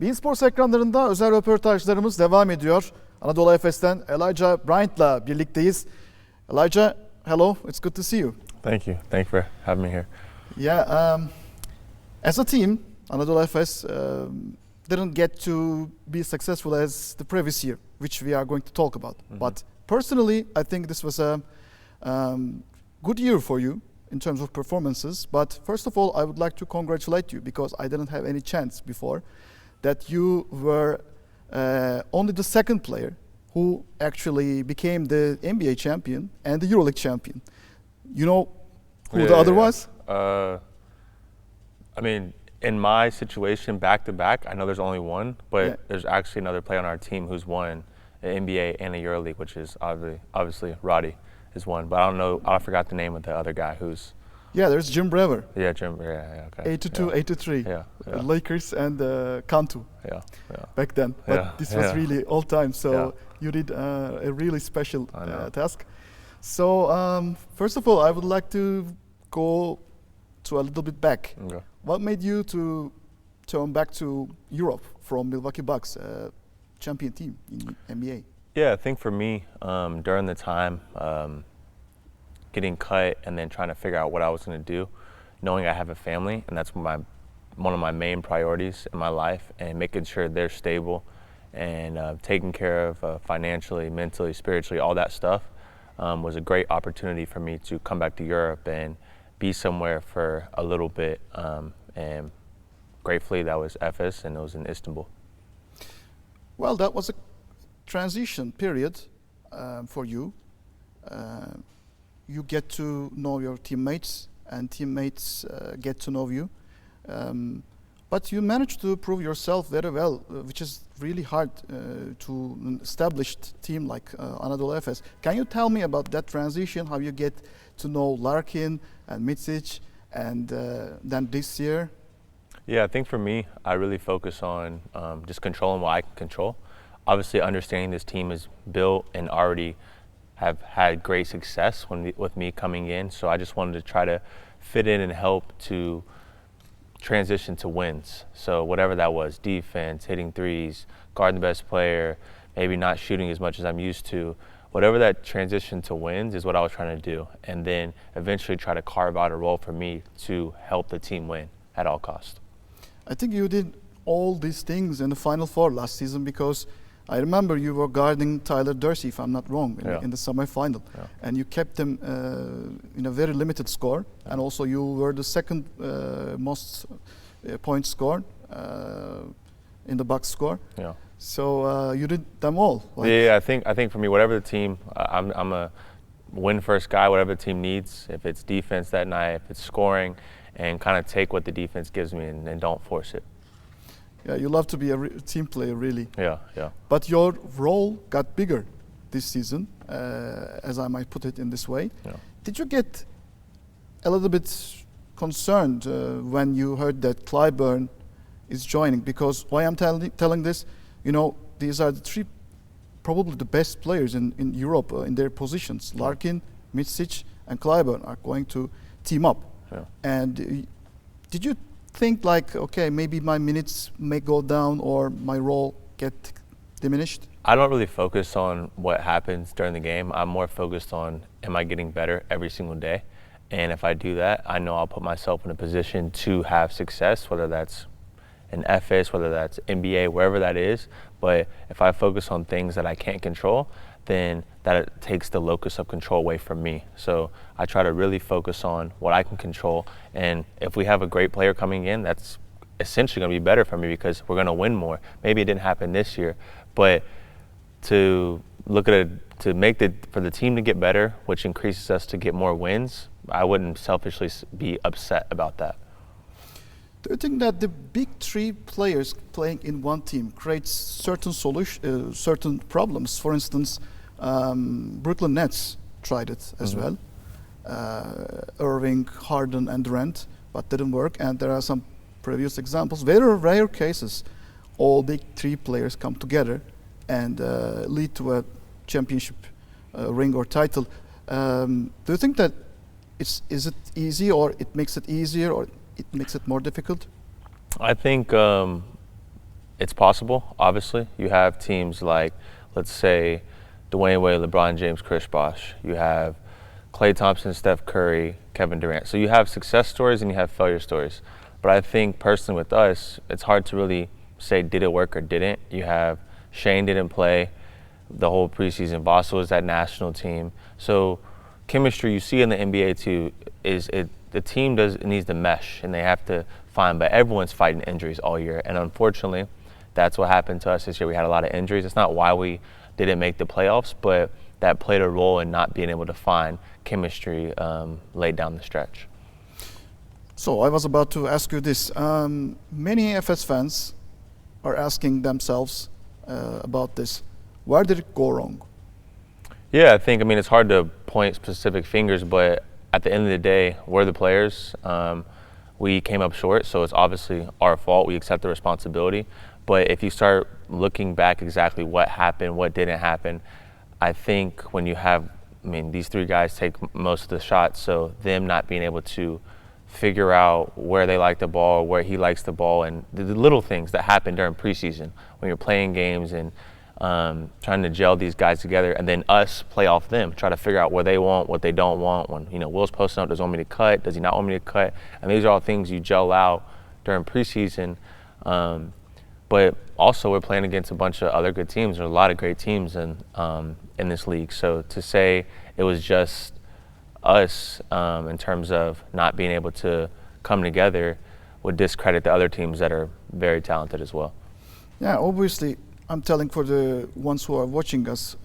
beIN Sports ekranlarında özel röportajlarımız devam ediyor. Anadolu Efes'ten Elijah Bryant'la birlikteyiz. Elijah, hello, it's good to see you. Thank you. Thank you for having me here. Yeah, as a team, Anadolu Efes didn't get to be successful as the previous year, which we are going to talk about. Mm-hmm. But personally, I think this was a good year for you in terms of performances. But first of all, I would like to congratulate you because I didn't have any chance before that you were only the second player who actually became the NBA champion and the EuroLeague champion. You know who the other was? I mean, in my situation, back to back, I know there's only one, but there's actually another player on our team who's won an NBA and a EuroLeague, which is obviously Roddy is one. But I don't know, I forgot the name of the other guy who's. Yeah, there's Jim Brewer. Yeah, Jim. Yeah, okay. 82, 83. Yeah. Lakers and Cantu. Yeah. Back then. But this was really all time. So you did a really special task. So first of all, I would like to go to a little bit back. Okay. What made you to turn back to Europe from Milwaukee Bucks, champion team in NBA? Yeah, I think for me, during the time, getting cut and then trying to figure out what I was going to do, knowing I have a family, and that's one of my main priorities in my life, and making sure they're stable and taken care of financially, mentally, spiritually, all that stuff, was a great opportunity for me to come back to Europe and be somewhere for a little bit. And gratefully, that was Efes, and it was in Istanbul. Well, that was a transition period for you. You get to know your teammates, and teammates get to know you. But you managed to prove yourself very well, which is really hard to an established team like Anadolu Efes. Can you tell me about that transition, how you get to know Larkin and Mitsic, and then this year? Yeah, I think for me, I really focus on just controlling what I can control. Obviously, understanding this team is built and already have had great success with me coming in. So I just wanted to try to fit in and help to transition to wins. So whatever that was, defense, hitting threes, guarding the best player, maybe not shooting as much as I'm used to. Whatever that transition to wins is what I was trying to do. And then eventually try to carve out a role for me to help the team win at all costs. I think you did all these things in the Final Four last season because I remember you were guarding Tyler Dorsey, if I'm not wrong, in the semifinal. Yeah. And you kept him in a very limited score. Yeah. And also you were the second most points scored in the Bucks score. Yeah. So you did them all. Yeah, I think for me, whatever the team, I'm a win first guy, whatever the team needs. If it's defense that night, if it's scoring, and kind of take what the defense gives me and don't force it. Yeah, you love to be a team player, really. Yeah. But your role got bigger this season, as I might put it in this way. Yeah. Did you get a little bit concerned when you heard that Clyburn is joining? Because why I'm telling this, you know, these are the three probably the best players in Europe in their positions. Larkin, Mitsic, and Clyburn are going to team up. Yeah. And did you think like, okay, maybe my minutes may go down or my role get diminished? I don't really focus on what happens during the game. I'm more focused on, am I getting better every single day? And if I do that, I know I'll put myself in a position to have success, whether that's in Efes, whether that's NBA, wherever that is. But if I focus on things that I can't control, then that takes the locus of control away from me. So I try to really focus on what I can control. And if we have a great player coming in, that's essentially going to be better for me because we're going to win more. Maybe it didn't happen this year, but to look at it, for the team to get better, which increases us to get more wins, I wouldn't selfishly be upset about that. Do you think that the big three players playing in one team creates certain problems? For instance, Brooklyn Nets tried it as well. Irving, Harden, and Durant, but didn't work. And there are some previous examples, very rare cases. All big three players come together and lead to a championship ring or title. Do you think that is it easy, or it makes it easier, or it makes it more difficult? I think it's possible, obviously. You have teams like, let's say, Dwayne Wade, LeBron James, Chris Bosh. You have Klay Thompson, Steph Curry, Kevin Durant. So you have success stories and you have failure stories. But I think personally with us, it's hard to really say did it work or didn't. You have Shane didn't play the whole preseason. Voss was that national team. So chemistry you see in the NBA too is the team needs to mesh and they have to find, but everyone's fighting injuries all year. And unfortunately, that's what happened to us this year. We had a lot of injuries. It's not why we didn't make the playoffs, but that played a role in not being able to find chemistry late down the stretch. So I was about to ask you this. Many Efes fans are asking themselves about this. Where did it go wrong? Yeah, I mean, it's hard to point specific fingers, but at the end of the day, we're the players. We came up short, so it's obviously our fault. We accept the responsibility. But if you start looking back exactly what happened, what didn't happen, I think when you have, I mean, these three guys take most of the shots, so them not being able to figure out where they like the ball, where he likes the ball, and the little things that happen during preseason when you're playing games and trying to gel these guys together, and then us play off them, try to figure out what they want, what they don't want. When Will's posting up, does he want me to cut? Does he not want me to cut? And these are all things you gel out during preseason. But also we're playing against a bunch of other good teams. There's a lot of great teams in this league. So to say it was just us in terms of not being able to come together would discredit the other teams that are very talented as well. Yeah, obviously. I'm telling for the ones who are watching us,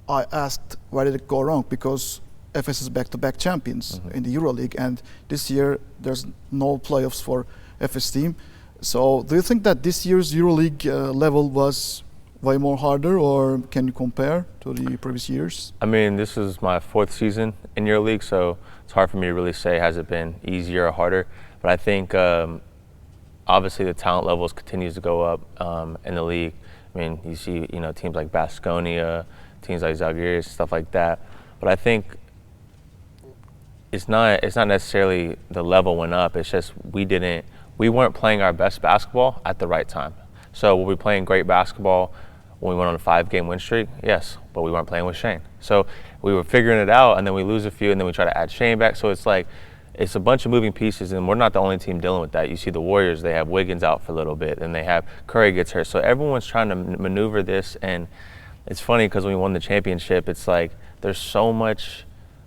I asked why did it go wrong, because Efes is back-to-back champions in the EuroLeague, and this year there's no playoffs for Efes team. So do you think that this year's EuroLeague level was way more harder, or can you compare to the previous years? I mean, this is my fourth season in EuroLeague, so it's hard for me to really say has it been easier or harder. But I think obviously the talent levels continues to go up in the league. I mean, you see, teams like Baskonia, teams like Zalgiris, stuff like that. But I think it's not necessarily the level went up. It's just we weren't playing our best basketball at the right time. So were we playing great basketball when we went on a 5-game win streak? Yes, but we weren't playing with Shane. So we were figuring it out, and then we lose a few, and then we try to add Shane back. So it's like, it's a bunch of moving pieces, and we're not the only team dealing with that. You see the Warriors, they have Wiggins out for a little bit, and they have Curry gets hurt. So everyone's trying to maneuver this, and it's funny because when we won the championship, it's like there's so much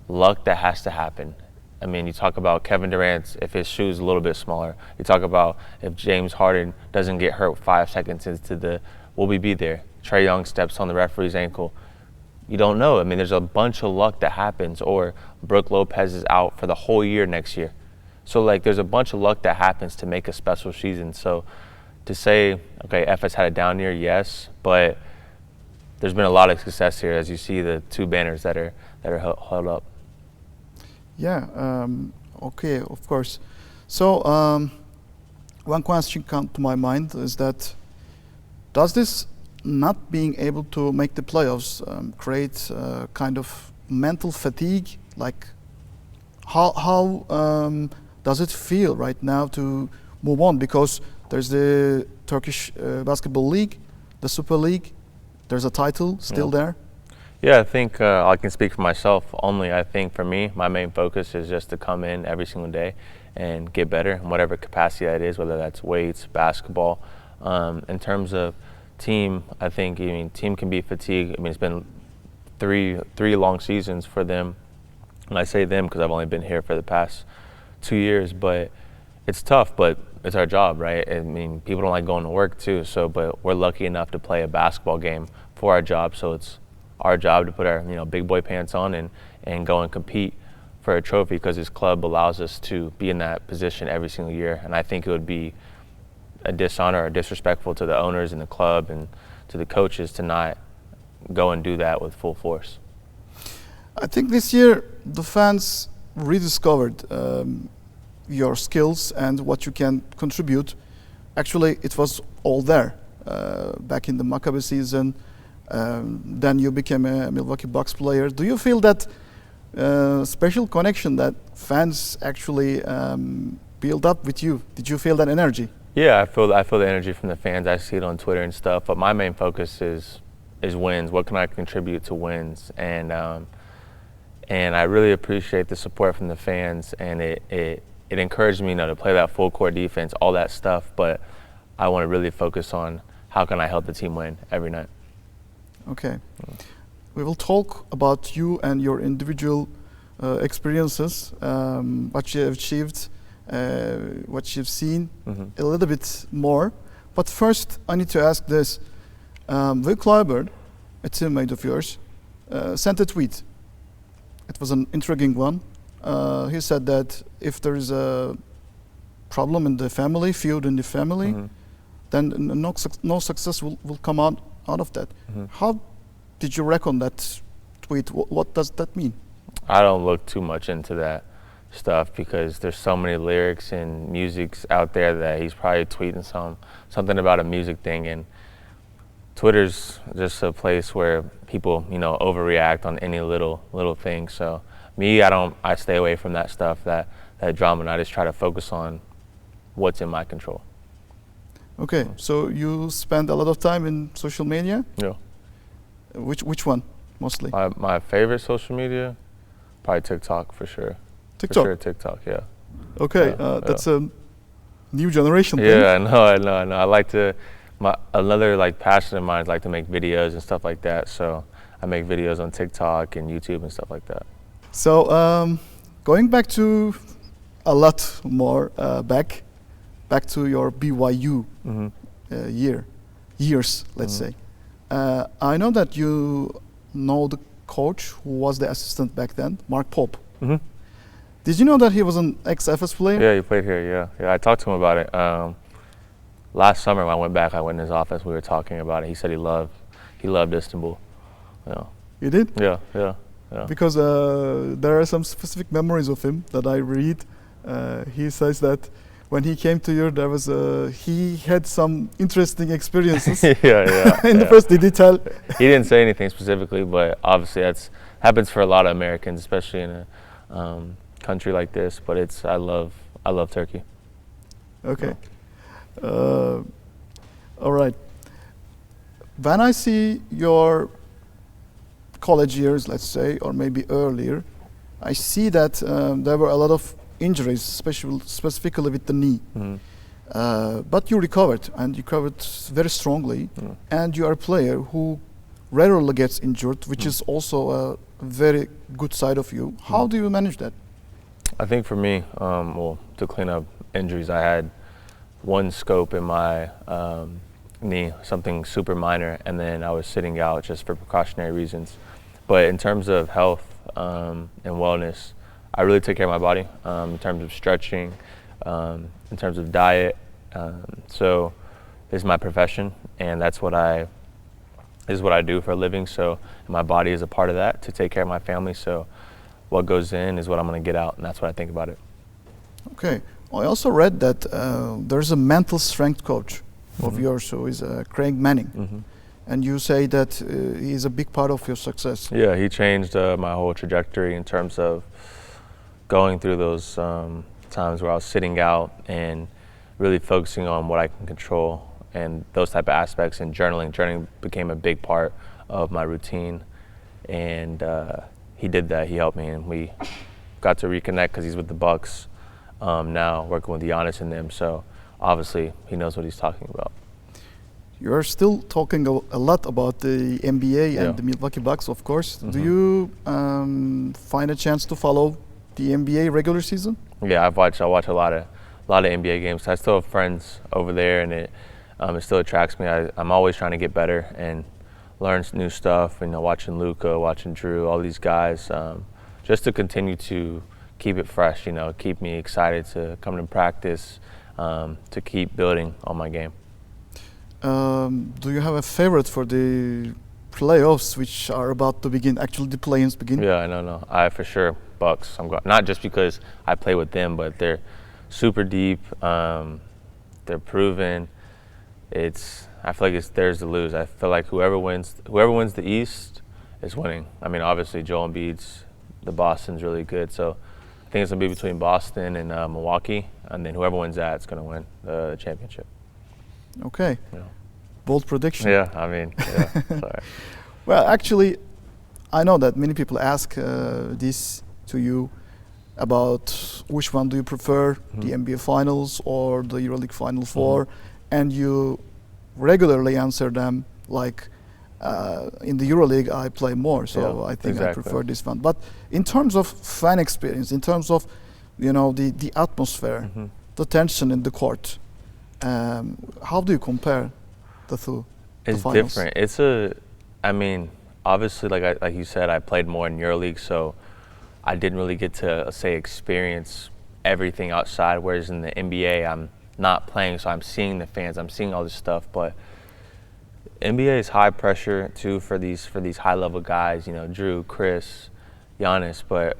luck that has to happen. I mean, you talk about Kevin Durant, if his shoe's a little bit smaller. You talk about if James Harden doesn't get hurt 5 seconds into will we be there? Trae Young steps on the referee's ankle. You don't know. I mean, there's a bunch of luck that happens, or Brook Lopez is out for the whole year next year. So, there's a bunch of luck that happens to make a special season. So, to say, okay, Efes had a down year, yes, but there's been a lot of success here, as you see the two banners that are held up. Yeah, okay, of course. So, one question comes to my mind is that, does this not being able to make the playoffs create kind of mental fatigue? Like, how does it feel right now to move on? Because there's the Turkish Basketball League, the Super League, there's a title still there. Yeah, I think I can speak for myself only. I think for me, my main focus is just to come in every single day and get better in whatever capacity that is, whether that's weights, basketball. In terms of team, I think team can be fatigued. I mean, it's been three long seasons for them. And I say them because I've only been here for the past 2 years, but it's tough, but it's our job, right? I mean, people don't like going to work too, but we're lucky enough to play a basketball game for our job, so it's our job to put our big boy pants on and go and compete for a trophy, because this club allows us to be in that position every single year. And I think it would be a dishonor or disrespectful to the owners and the club and to the coaches to not go and do that with full force. I think this year the fans rediscovered your skills and what you can contribute. Actually, it was all there back in the Maccabi season. Then you became a Milwaukee Bucks player. Do you feel that special connection that fans actually build up with you? Did you feel that energy? Yeah, I feel the energy from the fans. I see it on Twitter and stuff. But my main focus is wins. What can I contribute to wins? And I really appreciate the support from the fans. And it encouraged me, to play that full court defense, all that stuff. But I want to really focus on how can I help the team win every night. Okay. We will talk about you and your individual experiences, what you have achieved, what you've seen a little bit more. But first, I need to ask this. Will Clyburn, a teammate of yours, sent a tweet. It was an intriguing one. He said that if there is a problem in the family, feud in the family, then no success will come out of that. How did you reckon that tweet? What does that mean? I don't look too much into that stuff because there's so many lyrics and musics out there that he's probably tweeting something about a music thing, and Twitter's just a place where people, overreact on any little thing. So me, I stay away from that stuff, that drama, and I just try to focus on what's in my control. Okay, so you spend a lot of time in social media? Yeah. Which one, mostly? My favorite social media, probably TikTok for sure. TikTok? For sure, TikTok, yeah. Okay, that's a new generation thing. Yeah, I know. I like to, another passion of mine is like to make videos and stuff like that. So I make videos on TikTok and YouTube and stuff like that. So going back to a lot more back to your BYU years, let's say. I know that you know the coach who was the assistant back then, Mark Pope. Did you know that he was an ex-FS player? Yeah, he played here, yeah. I talked to him about it. Last summer when I went back, I went in his office, we were talking about it. He said he loved Istanbul. Yeah. You did? Yeah. Because there are some specific memories of him that I read. He says that when he came to you, there was he had some interesting experiences. In the first, did he tell? He didn't say anything specifically, but obviously that's happens for a lot of Americans, especially in a country like this. But I love Turkey. Okay. All right. When I see your college years, let's say, or maybe earlier, I see that there were a lot of injuries, specifically with the knee. But you recovered, and you recovered very strongly. And you are a player who rarely gets injured, which is also a very good side of you. How do you manage that? I think for me, to clean up injuries, I had one scope in my knee, something super minor, and then I was sitting out just for precautionary reasons. But in terms of health and wellness, I really take care of my body in terms of stretching, in terms of diet. So this is my profession, and this is what I do for a living. So my body is a part of that to take care of my family. So what goes in is what I'm going to get out, and that's what I think about it. Okay. I also read that there's a mental strength coach of yours who is Craig Manning. And you say that he is a big part of your success. Yeah, he changed my whole trajectory in terms of going through those times where I was sitting out and really focusing on what I can control and those type of aspects, and journaling. Journaling became a big part of my routine, and he did that. He helped me, and we got to reconnect because he's with the Bucks now, working with Giannis and them. So obviously he knows what he's talking about. You're still talking a lot about the NBA and the Milwaukee Bucks, of course. Do you find a chance to follow the NBA regular season? Yeah, I watch a lot of NBA games. I still have friends over there, and it still attracts me. I'm always trying to get better and learn new stuff. Watching Luka, watching Drew, all these guys, just to continue to keep it fresh. Keep me excited to come to practice, to keep building on my game. Do you have a favorite for the playoffs, which are about to begin? Actually, the play-ins begin. Yeah, no. I for sure Bucks. Not just because I play with them, but they're super deep. They're proven. I feel like it's theirs to lose. I feel like whoever wins the East is winning. I mean, obviously Joel Embiid's, the Boston's really good, so I think it's going to be between Boston and Milwaukee, and then whoever wins that is going to win the championship. Okay. Yeah. Bold prediction. Yeah, I mean, yeah. Sorry. Well, actually, I know that many people ask this to you about which one do you prefer, the NBA Finals or the EuroLeague Final Four, and you regularly answer them like, in the EuroLeague I play more, so I think I prefer this one. But in terms of fan experience, in terms of the atmosphere, the tension in the court, how do you compare the two? It's different. I mean, obviously, like you said, I played more in EuroLeague, so I didn't really get to experience everything outside. Whereas in the NBA, I'm not playing, so I'm seeing the fans, I'm seeing all this stuff. But NBA is high pressure too for these high level guys, Drew, Chris, Giannis. But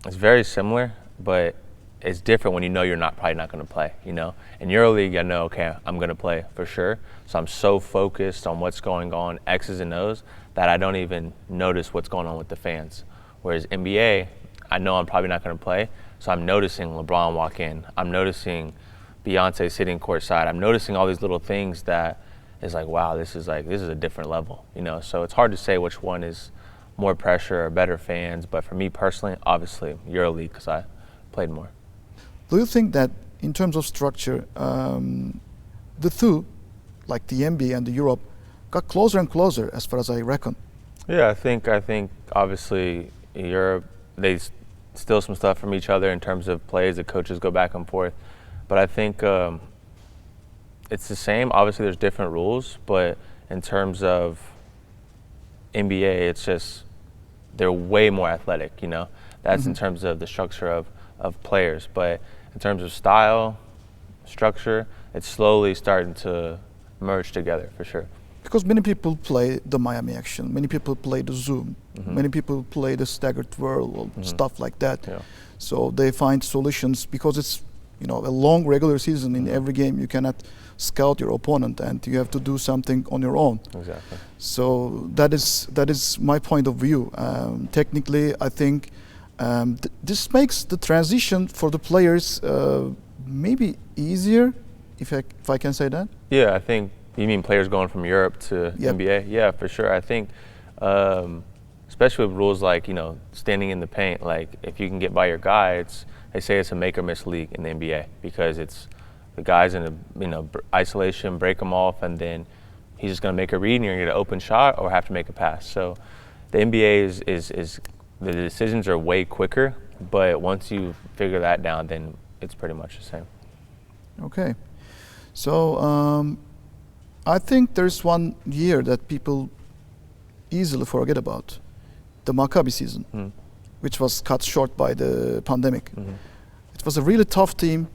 it's very similar, but it's different when you're probably not going to play. In EuroLeague, I know, okay, I'm going to play for sure. So I'm so focused on what's going on, X's and O's, that I don't even notice what's going on with the fans. Whereas NBA, I know I'm probably not going to play, so I'm noticing LeBron walk in. I'm noticing Beyonce sitting courtside. I'm noticing all these little things that is like, wow, this is a different level. So it's hard to say which one is more pressure or better fans. But for me personally, obviously EuroLeague, because I played more. Do you think that in terms of structure, the two, like the NBA and the Europe, got closer and closer as far as I reckon? Yeah, I think obviously Europe, they steal some stuff from each other in terms of plays. The coaches go back and forth, but I think it's the same. Obviously, there's different rules, but in terms of NBA, it's just they're way more athletic. That's in terms of the structure of players, but in terms of style, structure, it's slowly starting to merge together for sure. Because many people play the Miami action, many people play the zoom, many people play the staggered twirl, stuff like that. Yeah. So they find solutions because it's a long regular season. In every game you cannot scout your opponent and you have to do something on your own. Exactly. So that is my point of view. Technically, I think this makes the transition for the players maybe easier, if I can say that. Yeah, I think. You mean players going from Europe to NBA? Yeah, for sure. I think, especially with rules like, standing in the paint, like if you can get by your guy, they say it's a make or miss league in the NBA because it's the guys in isolation, break them off, and then he's just going to make a read and you're going to get an open shot or have to make a pass. So the NBA is the decisions are way quicker, but once you figure that down, then it's pretty much the same. Okay. So, I think there's one year that people easily forget about, the Maccabi season, which was cut short by the pandemic. It was a really tough team.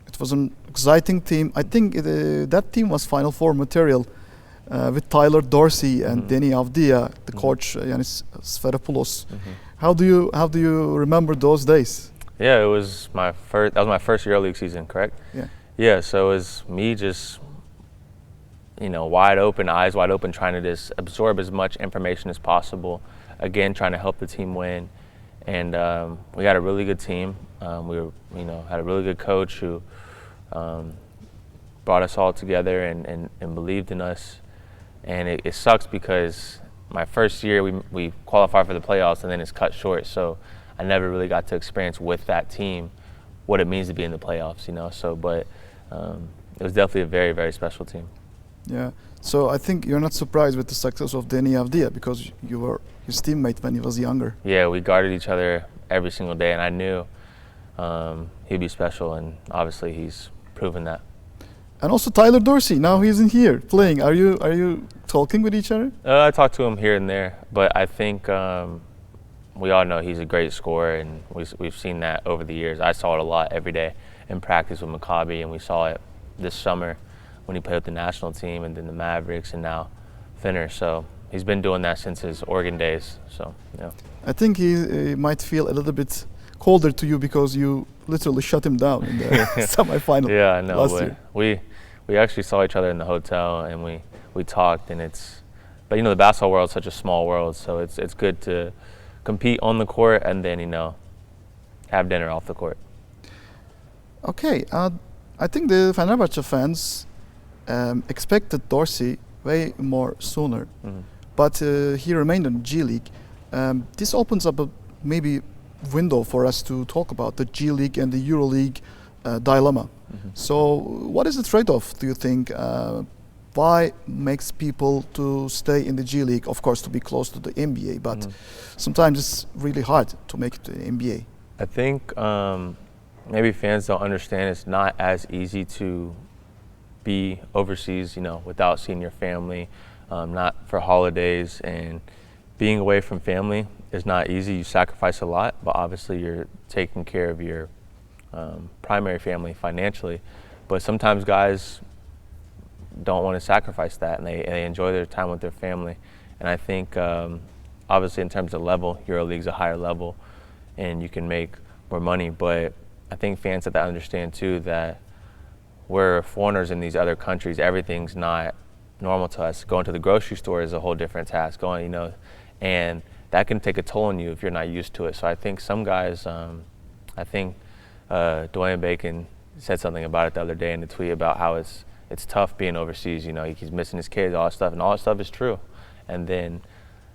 It was an exciting team. I think that team was Final Four material with Tyler Dorsey and Deni Avdija, the coach Yanis Sferopoulos. How do you remember those days? Yeah, that was my first EuroLeague season, correct? Yeah. Yeah, so it was me just wide open, eyes wide open, trying to just absorb as much information as possible. Again, trying to help the team win. And we had a really good team. We had a really good coach who brought us all together and believed in us. And it sucks because my first year we qualified for the playoffs and then it's cut short. So I never really got to experience with that team what it means to be in the playoffs, So, but it was definitely a very, very special team. Yeah, so I think you're not surprised with the success of Deni Avdija because you were his teammate when he was younger. Yeah, we guarded each other every single day, and I knew he'd be special, and obviously he's proven that. And also Tyler Dorsey, now he's in here playing. Are you talking with each other? I talk to him here and there, but I think we all know he's a great scorer, and we've seen that over the years. I saw it a lot every day in practice with Maccabi, and we saw it this summer when he played with the national team and then the Mavericks and now Finner. So he's been doing that since his Oregon days. So, yeah. I think he might feel a little bit colder to you because you literally shut him down in the semifinal. Yeah, I know. Last year. We actually saw each other in the hotel and we talked, and but the basketball world is such a small world, so it's good to compete on the court and then have dinner off the court. Okay, I think the Fenerbahce fans expected Dorsey way more sooner, but he remained in G League. This opens up a maybe window for us to talk about the G League and the Euro League dilemma. So what is the trade-off, do you think? Why makes people to stay in the G League? Of course, to be close to the NBA, but sometimes it's really hard to make it to the NBA. I think maybe fans don't understand it's not as easy to be overseas, without seeing your family, not for holidays, and being away from family is not easy. You sacrifice a lot, but obviously you're taking care of your primary family financially. But sometimes guys don't want to sacrifice that, and they enjoy their time with their family. And I think obviously in terms of level, EuroLeague's a higher level and you can make more money, but I think fans have to understand too that we're foreigners in these other countries. Everything's not normal to us. Going to the grocery store is a whole different task. And that can take a toll on you if you're not used to it. So I think some guys, I think Dwayne Bacon said something about it the other day in a tweet about how it's tough being overseas. He's missing his kids, all that stuff, and all that stuff is true. And then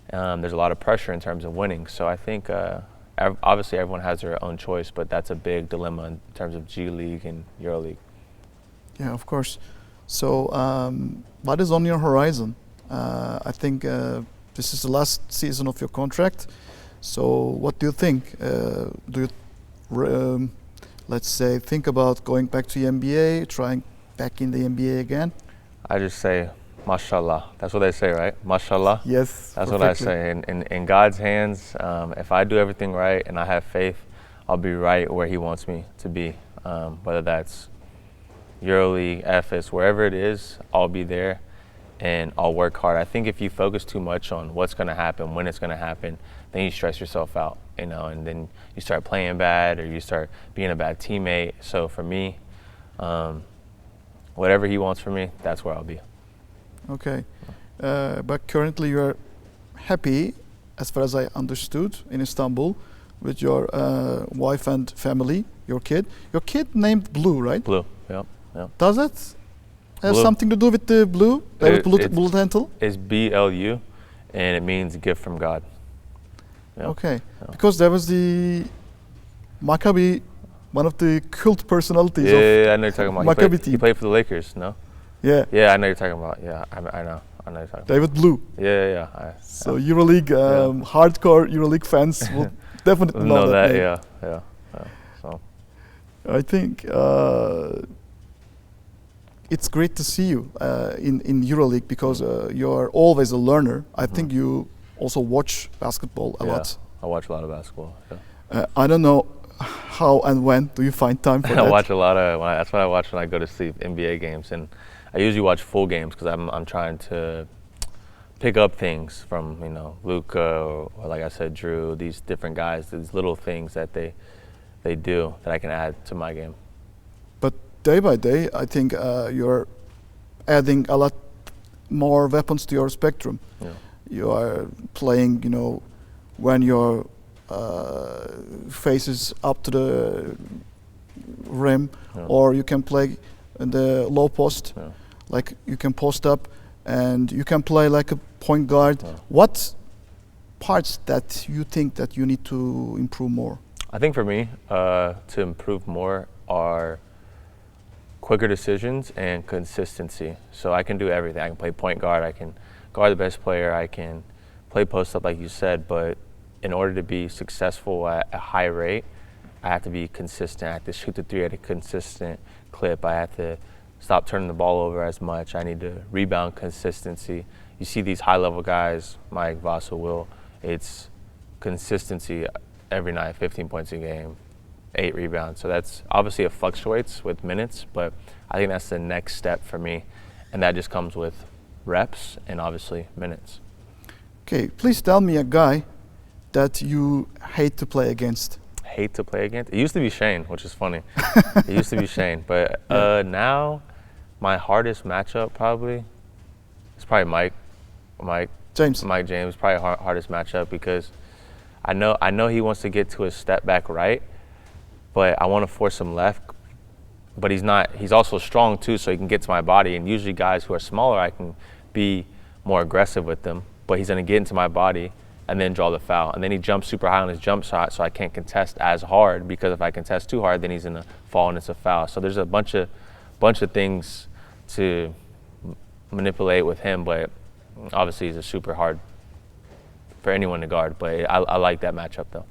there's a lot of pressure in terms of winning. So I think obviously everyone has their own choice, but that's a big dilemma in terms of G League and Euro League. Yeah, of course. So what is on your horizon? I think this is the last season of your contract. So what do you think? Do you, let's say, think about going back to the NBA, trying back in the NBA again? I just say, mashallah. That's what they say, right? Mashallah? Yes, that's perfectly. What I say. In God's hands, if I do everything right and I have faith, I'll be right where He wants me to be. Whether that's EuroLeague, FS, wherever it is, I'll be there and I'll work hard. I think if you focus too much on what's going to happen, when it's going to happen, then you stress yourself out, and then you start playing bad or you start being a bad teammate. So for me, whatever He wants for me, that's where I'll be. Okay. But currently you're happy, as far as I understood, in Istanbul with your wife and family, your kid. Your kid named Blue, right? Blue, yeah. Does that have Blue. something to do with the blue? Blue Dental? It's BLU, and it means gift from God. Yeah. Okay. Yeah. Because there was the Maccabi, one of the cult personalities of I know you're talking about. Maccabi team. He played for the Lakers, no? Yeah. Yeah, I know you're talking about. Yeah, I know you're talking about. David Blue. Yeah. So EuroLeague, hardcore EuroLeague fans will definitely know that name. Yeah. So I think it's great to see you in EuroLeague because you are always a learner. I think you also watch basketball a lot. I watch a lot of basketball. Yeah. I don't know how and when do you find time for that? I watch a lot of. That's what I watch when I go to sleep. NBA games, and I usually watch full games because I'm trying to pick up things from Luka or like I said, Drew. These different guys. These little things that they do that I can add to my game. But day by day, I think you're adding a lot more weapons to your spectrum. Yeah. You are playing, when your face is up to the rim, or you can play in the low post, like you can post up, and you can play like a point guard. Yeah. What parts that you think that you need to improve more? I think for me, to improve more are quicker decisions and consistency. So I can do everything. I can play point guard, I can guard the best player, I can play post up like you said, but in order to be successful at a high rate, I have to be consistent. I have to shoot the three at a consistent clip. I have to stop turning the ball over as much. I need to rebound consistency. You see these high-level guys, Mike, Vasa, Will, it's consistency every night, 15 points a game, 8 rebounds. So that's obviously it fluctuates with minutes, but I think that's the next step for me. And that just comes with reps and obviously minutes. Okay, please tell me a guy that you hate to play against. Hate to play against? It used to be Shane, which is funny. It used to be Shane, but now my hardest matchup probably is probably Mike James. Probably hardest matchup because I know he wants to get to a step back right, but I want to force him left. But he's also strong too, so he can get to my body. And usually guys who are smaller, I can be more aggressive with them. But he's going to get into my body and then draw the foul. And then he jumps super high on his jump shot, so I can't contest as hard, because if I contest too hard, then he's going to fall and it's a foul. So there's a bunch of things to manipulate with him, but obviously he's a super hard for anyone to guard. But I like that matchup though.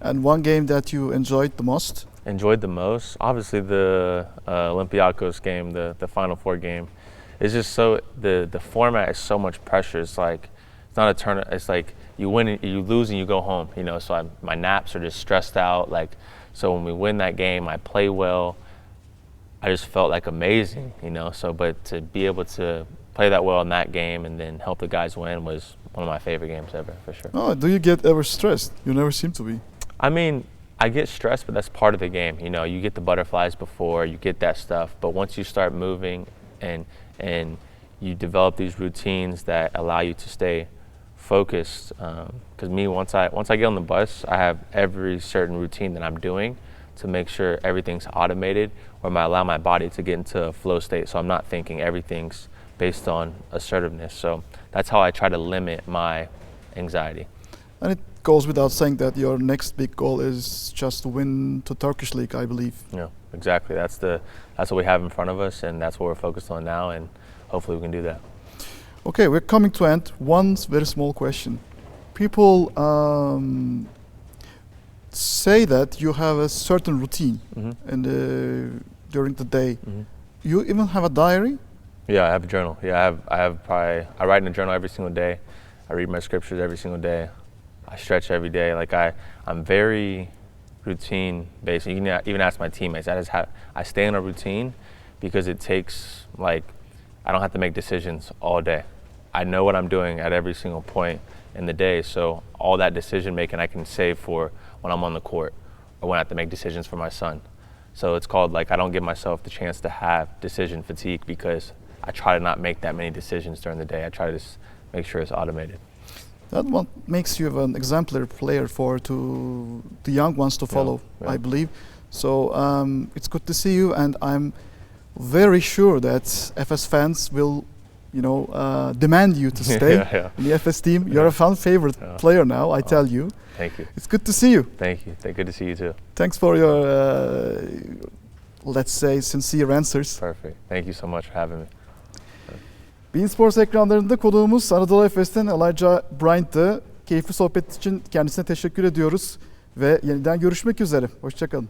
And one game that you enjoyed the most? Enjoyed the most? Obviously the Olympiacos game, the Final Four game. It's just so, the format is so much pressure. It's like, it's not a tournament, it's like you win and you lose and you go home, you know, so my naps are just stressed out. Like, so when we win that game, I play well. I just felt like amazing, you know, so, but to be able to play that well in that game and then help the guys win was one of my favorite games ever, for sure. Oh, do you get ever stressed? You never seem to be. I mean, I get stressed, but that's part of the game. You know, you get the butterflies before, you get that stuff, but once you start moving and you develop these routines that allow you to stay focused, because once I get on the bus, I have every certain routine that I'm doing to make sure everything's automated, or I allow my body to get into a flow state, so I'm not thinking, everything's based on assertiveness. So that's how I try to limit my anxiety. And it goes without saying that your next big goal is just to win the Turkish League, I believe. Yeah, exactly. That's what we have in front of us, and that's what we're focused on now, and hopefully we can do that. Okay, we're coming to end. One very small question. People say that you have a certain routine during the day. Mm-hmm. You even have a diary? Yeah, I have a journal. Yeah, I write in a journal every single day. I read my scriptures every single day. I stretch every day. Like I'm very routine based. You can even ask my teammates. I stay in a routine because it takes, like, I don't have to make decisions all day. I know what I'm doing at every single point in the day. So all that decision making I can save for when I'm on the court or when I have to make decisions for my son. So it's called, like, I don't give myself the chance to have decision fatigue because I try to not make that many decisions during the day. I try to just make sure it's automated. That what makes you an exemplary player to the young ones to follow, yeah. I believe. So it's good to see you, and I'm very sure that Efes fans will, demand you to stay in the Efes team. You're a fan favorite player now, I tell you. Thank you. It's good to see you. Thank you. Good to see you too. Thanks for your, let's say, sincere answers. Perfect. Thank you so much for having me. beIN Sports ekranlarında konuğumuz Anadolu Efes'ten Elijah Bryant'tı. Keyifli sohbet için kendisine teşekkür ediyoruz ve yeniden görüşmek üzere. Hoşça kalın.